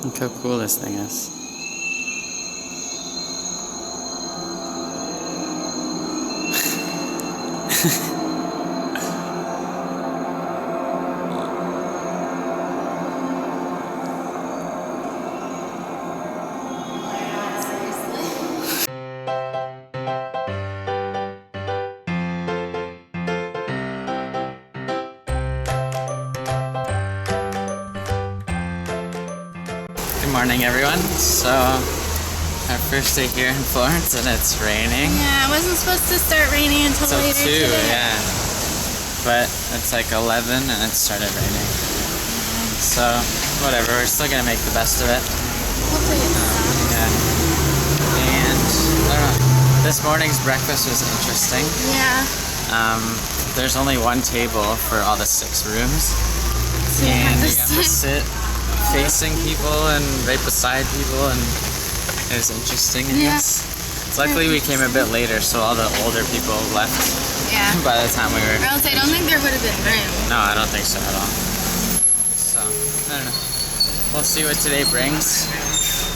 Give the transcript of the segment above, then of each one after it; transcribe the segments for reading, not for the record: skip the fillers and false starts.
Look how cool this thing is. Good morning, everyone. So, our first day here in Florence, and it's raining. Yeah, it wasn't supposed to start raining until later 2, today. yeah. But it's like 11 and it started raining. So, whatever, we're still gonna make the best of it. Hopefully it stops. Yeah. And, I don't know, this morning's breakfast was interesting. Yeah. There's only one table for all the 6 rooms. So And you you have to sit facing people and right beside people, and it was interesting, I guess. Luckily we came a bit later, so all the older people left by the time we were... Or else I don't think there would have been room. No, I don't think so at all. So, I don't know. We'll see what today brings.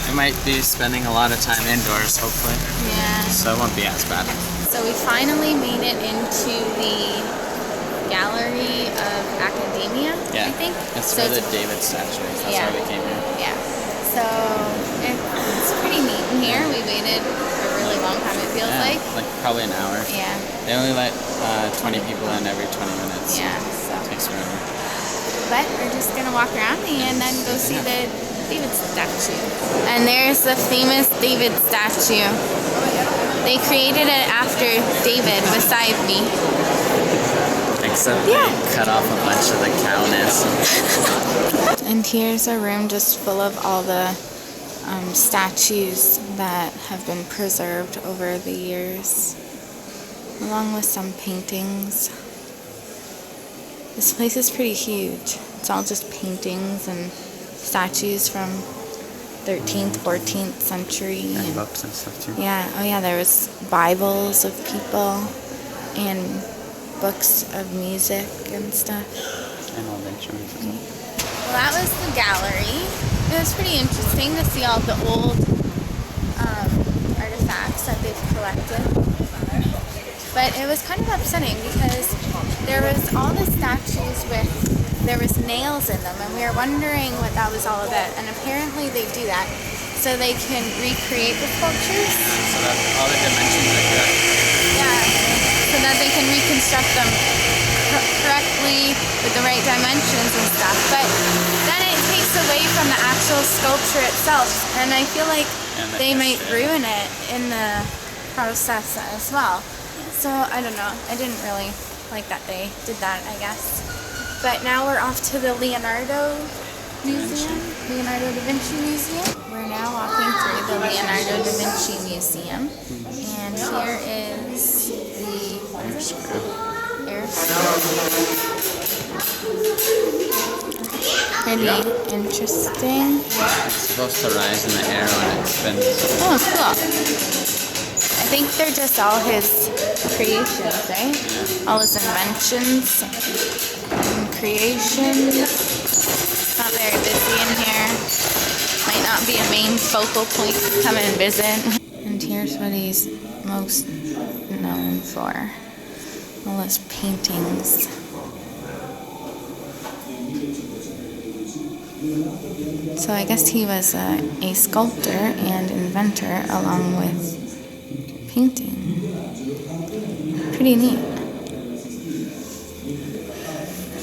We might be spending a lot of time indoors, hopefully. Yeah. So it won't be as bad. So we finally made it into the Gallery of Academia, I think. That's so where the David statue is. That's why we came here. Yeah. So it's pretty neat in here. We waited a really long time, it feels like. Like probably an hour. Yeah. They only let 20 people in every 20 minutes. Yeah, so. It takes forever. But we're just going to walk around and then go see the David statue. And there's the famous David statue. They created it after David beside me. Except they cut off a bunch of the cowness. And here's a room just full of all the statues that have been preserved over the years, along with some paintings. This place is pretty huge. It's all just paintings and statues from 13th, 14th century. And books and stuff too. Yeah, oh yeah, there was Bibles of people and books of music and stuff. And all the instruments as well. Well, that was the gallery. It was pretty interesting to see all the old artifacts that they've collected. But it was kind of upsetting because there was all the statues there was nails in them, and we were wondering what that was all about. And apparently they do that so they can recreate the sculptures. So that all the dimensions are correct. Yeah, so that they can reconstruct them correctly with the right dimensions and stuff. But then it takes away from the actual sculpture itself, and I feel like they might ruin it in the process as well. So I don't know. I didn't really like that they did that, I guess. But now we're off to the Leonardo Museum, Leonardo da Vinci Museum. We're now walking through the Leonardo da Vinci Museum, and here is the airstrip. Pretty interesting. It's supposed to rise in the air when it spins. Oh, cool. I think they're just all his creations, right? Yeah. All his inventions and creations. Not very busy in here. Might not be a main focal point to come and visit. And here's what he's most known for. All his paintings. So I guess he was a sculptor and inventor along with painting. Pretty neat.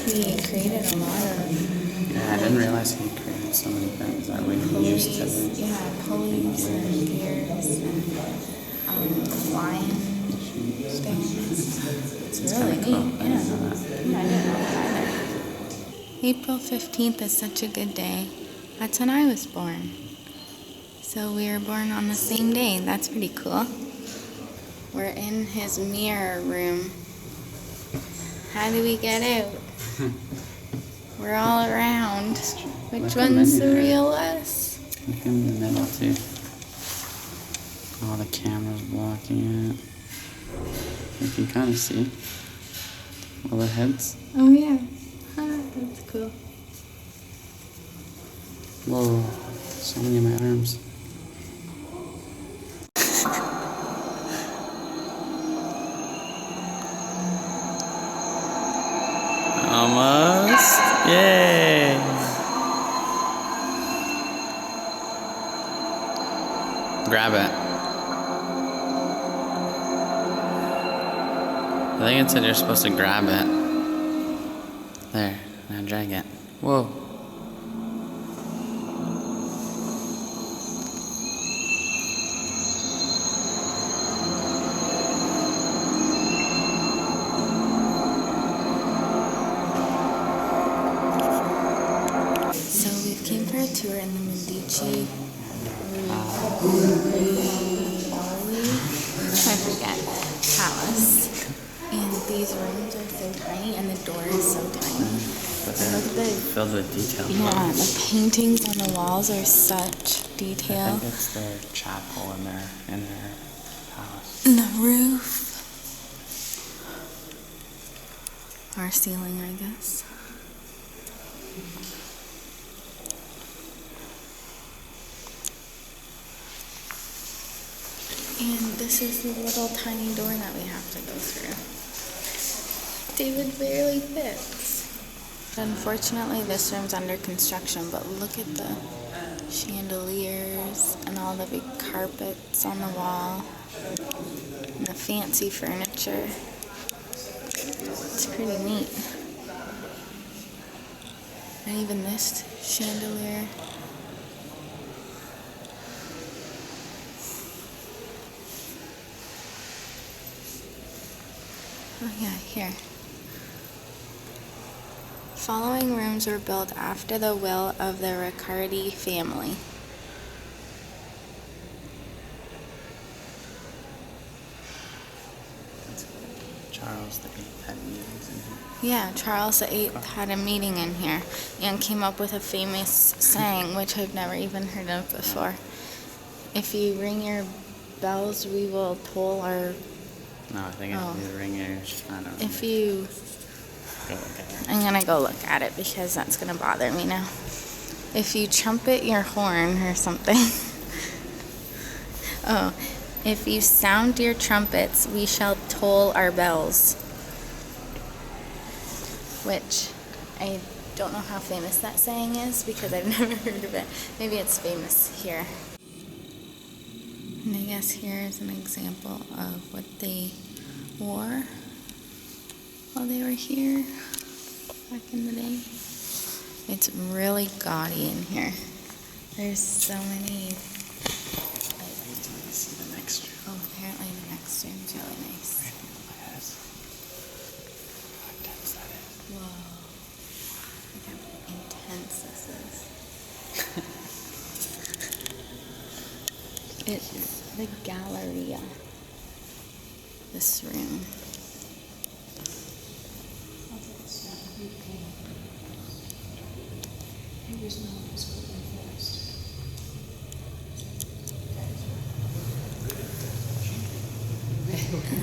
He created a lot of... Yeah, I didn't realize he created so many things that we used to. Yeah, pulleys and gears and flying things. It's really neat. Cool. Yeah. I didn't know that either. April 15th is such a good day. That's when I was born. So we were born on the same day. That's pretty cool. We're in his mirror room. How do we get out? We're all around. Which one's the real us? Look in the middle too. All the cameras blocking it. You can kind of see all the heads. Oh yeah. That's cool. Whoa. So many of my arms. Almost. Yay! Grab it. I think it said you're supposed to grab it. There. Now drag it. Whoa. So we came for a tour in the Medici I forget palace. And these rooms are so tiny and the door is so tiny. But they're filled with detail. Yeah, the paintings on the walls are such detail. I think it's their chapel in their palace. And the roof. Our ceiling, I guess. And this is the little tiny door that we have to go through. David barely fits. Unfortunately, this room's under construction, but look at the chandeliers and all the big carpets on the wall and the fancy furniture. It's pretty neat. And even this chandelier. Oh yeah, here. Following rooms were built after the will of the Riccardi family. Charles VIII had meetings in here. Yeah, Charles VIII had a meeting in here and came up with a famous saying, which I've never even heard of before. If you ring your bells, we will toll our... No, I think it's the ringers. I don't know. If you... Go look at it. I'm gonna go look at it because that's gonna bother me now. If you trumpet your horn or something. Oh, if you sound your trumpets, we shall toll our bells. Which I don't know how famous that saying is because I've never heard of it. Maybe it's famous here. And I guess here is an example of what they wore while they were here back in the day. It's really gaudy in here. There's so many. See the next room. Oh, apparently the next room's really nice. How intense that is. Whoa. Look how intense this is. It's the Galleria. This room. And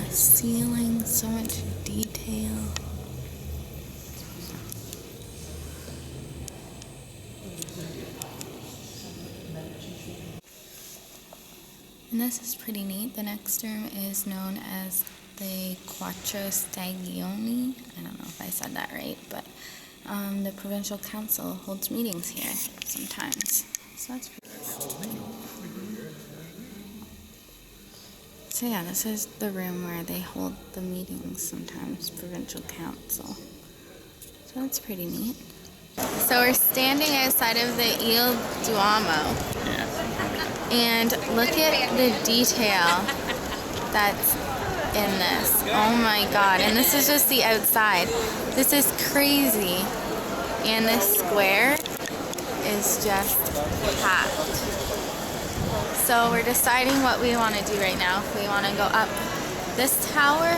the ceiling, so much detail. And this is pretty neat. The next room is known as the Quattro Stagioni. I don't know if I said that right, but the provincial council holds meetings here sometimes. So that's pretty cool. So yeah, this is the room where they hold the meetings sometimes, provincial council. So that's pretty neat. So we're standing outside of the Il Duomo. Yeah. And look at the detail that's in this. Oh my god. And this is just the outside. This is crazy. And this square is just packed. So we're deciding what we want to do right now. If we want to go up this tower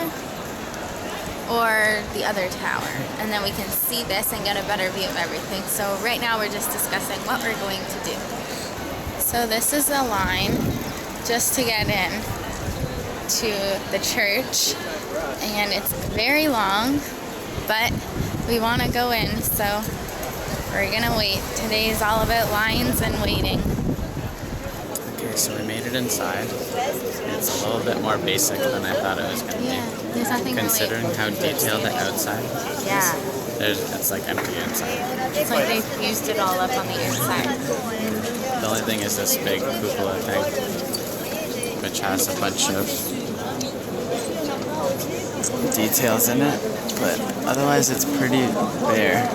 or the other tower. And then we can see this and get a better view of everything. So right now we're just discussing what we're going to do. So this is the line just to get in to the church. And it's very long, but we want to go in, so we're gonna wait. Today is all about lines and waiting. So we made it inside. It's a little bit more basic than I thought it was going to be. Yeah, there's nothing Considering really how detailed the outside is. Yeah. It's like empty inside. It's like they've used it all up on the inside. The only thing is this big cupola thing, which has a bunch of details in it, but otherwise it's pretty bare.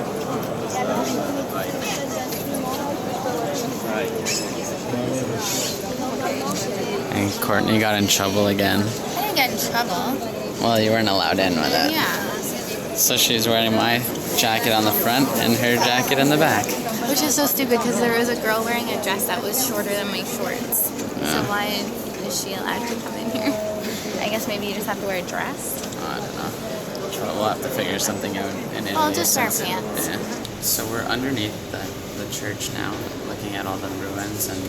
And Courtney got in trouble again. I didn't get in trouble. Well, you weren't allowed in with it. Yeah. So she's wearing my jacket on the front and her jacket in the back. Which is so stupid because there was a girl wearing a dress that was shorter than my shorts. So why is she allowed to come in here? I guess maybe you just have to wear a dress. I don't know. We'll have to figure something out in Italy. I'll just wear pants. Yeah. So we're underneath the church now, looking at all the ruins and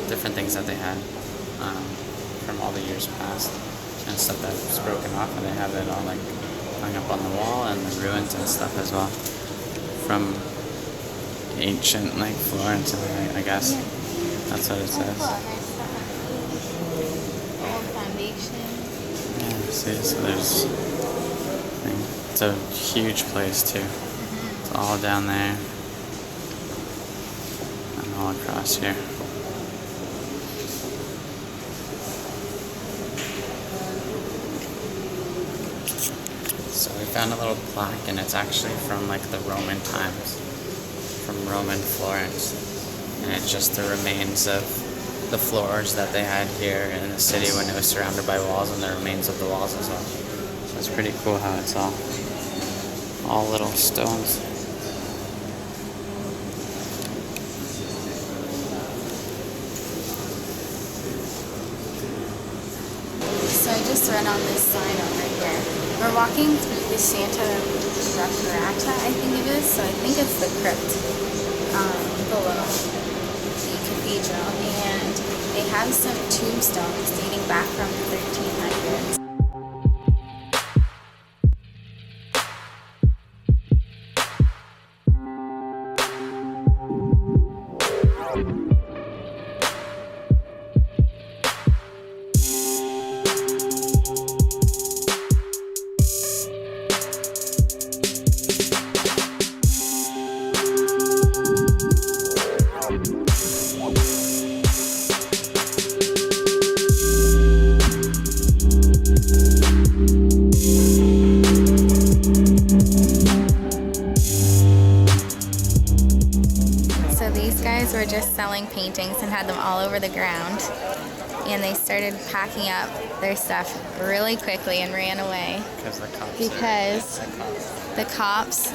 different things that they had from all the years past and stuff that's broken off, and they have it all like hung up on the wall and the ruins and stuff as well from ancient like Florence, I guess. That's what it says. Old foundation. Yeah, see, so there's it's a huge place too. It's all down there and all across here. So we found a little plaque, and it's actually from like the Roman times, from Roman Florence, and it's just the remains of the floors that they had here in the city when it was surrounded by walls, and the remains of the walls as well. So it's pretty cool how it's all little stones. So I just read on this sign over here. We're walking through the Santa Reparata, I think it is. So I think it's the crypt below the cathedral. And they have some tombstones dating back from the 1300s. Were just selling paintings and had them all over the ground, and they started packing up their stuff really quickly and ran away because the cops,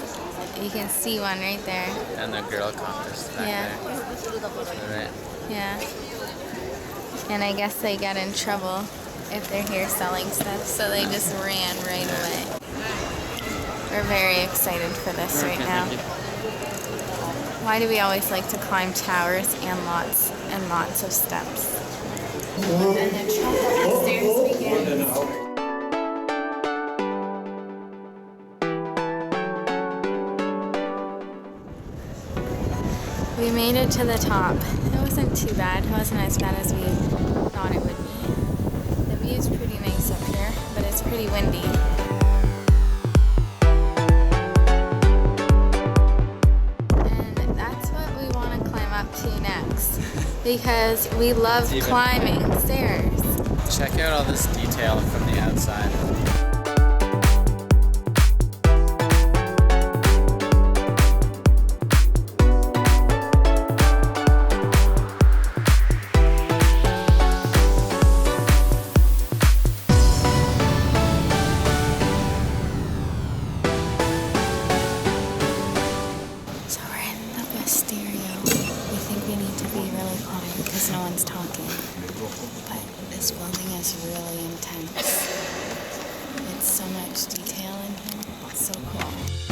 you can see one right there, and the girl cop is back there. Right. Yeah, and I guess they got in trouble if they're here selling stuff, so they just ran right away. We're very excited for this right now. Why do we always like to climb towers and lots of steps? And the trouble upstairs begins. We made it to the top. It wasn't too bad. It wasn't as bad as we thought it would be. The view is pretty nice up here, but it's pretty windy. Because we love climbing stairs. Check out all this detail from the outside. So we're in the Wisteria. We think we need to be really quiet because no one's talking. But this building is really intense. It's so much detail in here. It's so cool.